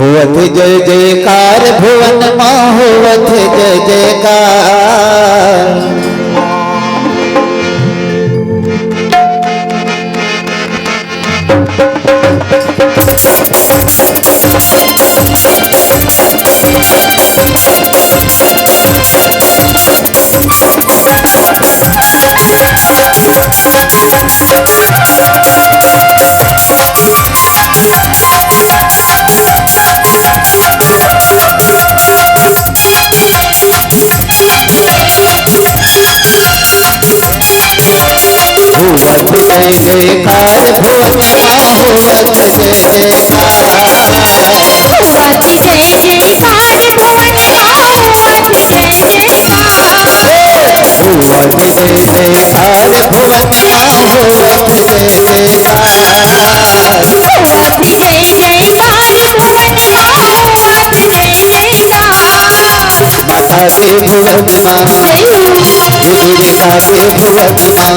होवत जय जयकार भुवन माँ होवत जय जयकार। होवत जय जयकार भुवन माँ होवत जय जयकार। होवत जय जयकार भुवन माँ होवत जय जयकार। होवत जय जयकार भुवन माँ होवत जय जयकार। होवत जय जयकार भुवन माँ होवत जय जयकार। माता के भुवन माँ ये दुर्गा के भुवन माँ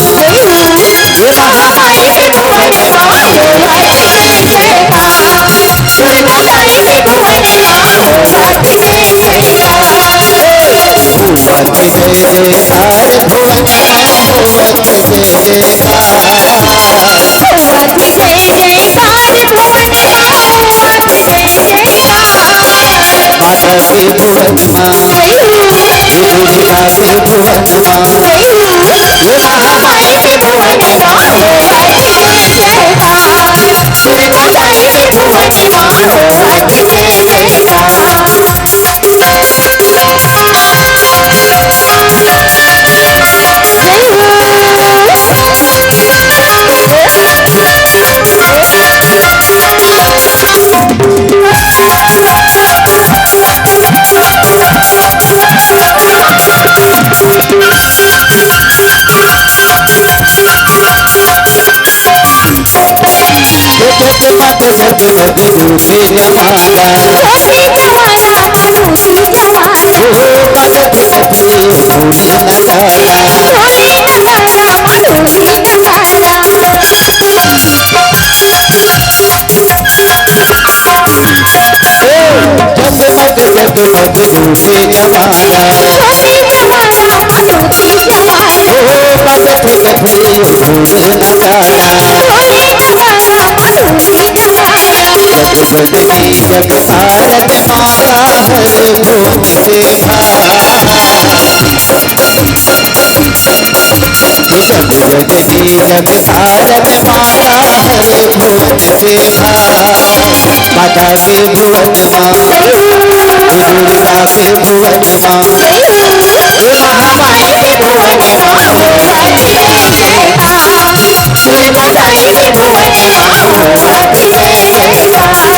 ये महाकाली के भुवन माँ होवत जय जयकार। दुर्गा काली के भुवन माँ होवत जय जयकार। होवत जय जयकार भुवन माँ होवत जय जयकार। होवत जय जयकार भुवन माँ होवत जय जयकार। माता के भुवन माँ ये दुर्गा के भुवन माँ ये महाकाली के भुवन माँ होवत जय जयकार। दुर्गा काली के भुवन माँ होवत जय जयकार। पद लग लग रूठे जमाना रूठी जमाना माँ रूठी जमाना। पद बिलखी धूनी नगारा रूठी नगारा माँ रूठी नगारा। जगमग जगमग रूठे जमाना रूठी जमाना माँ रूठी जमाना। पद बिलखी धूनी नगारा रूठी नगारा माँ रूठी नगारा। जगजननी जग तारन माता हर भुवन के भार। जगजननी जग तारन माता हर भुवन के भार। माता के भुवन माँ दुर्गा के भुवन माँ ये महाकाली के भुवन माँ होवत जय जयकार। दुर्गा काली के भुवन माँ होवत जय जयकार।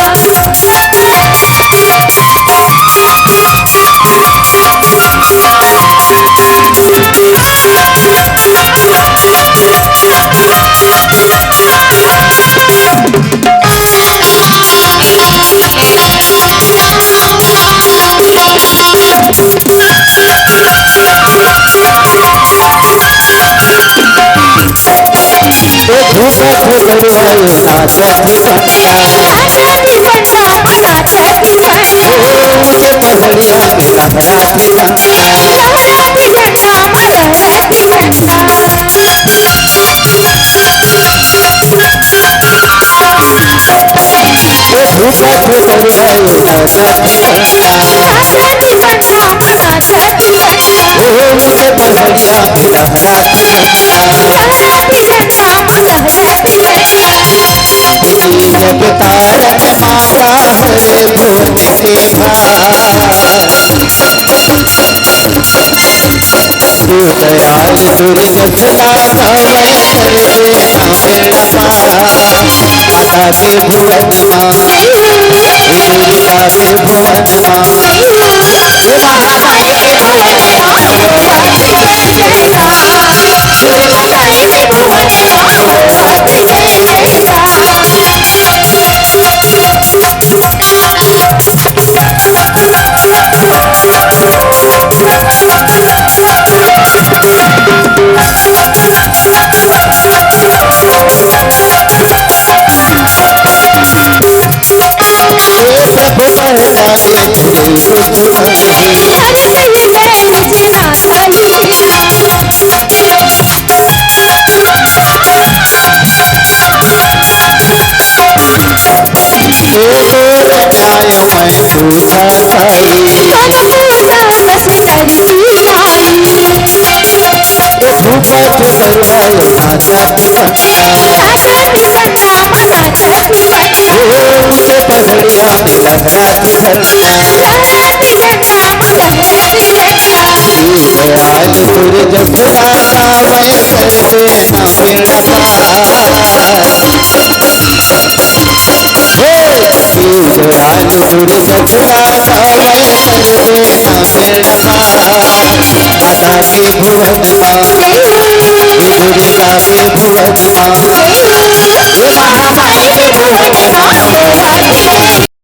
धूप फुगड़िया नाचती कन्या नाचती कन्या माँ नाचती कन्या। ऊँचे पहाड़िया में लहराती झंडा लहराती झंडा माँ लहराती झंडा। धूप फुगड़िया नाचती कन्या नाचती कन्या माँ नाचती कन्या। ऊँचे पहाड़िया में लहराती झंडा लहराती झंडा माँ लहराती झंडा। जग तारन माता हर भुवन के भार। तू दयाल दुर्गसला भय करके बेड़ा पार। माता के भुवन माँ दुर्गा के भुवन माँ ये महाकाली के भुवन माँ होवत जय जयकार। दुर्गा काली के भुवन माँ होवत जय जयकार। सारी भूपत सर्वाय साचा उसे पगड़िया में लहराती झरना दयाल सूरज सुनाता मैं सर्वे ना बेड़ा दयाल सूरज सुनाता मैं सर्वे ना बेड़ा माता के भुवन माँ दुर्गा के भुवन माँ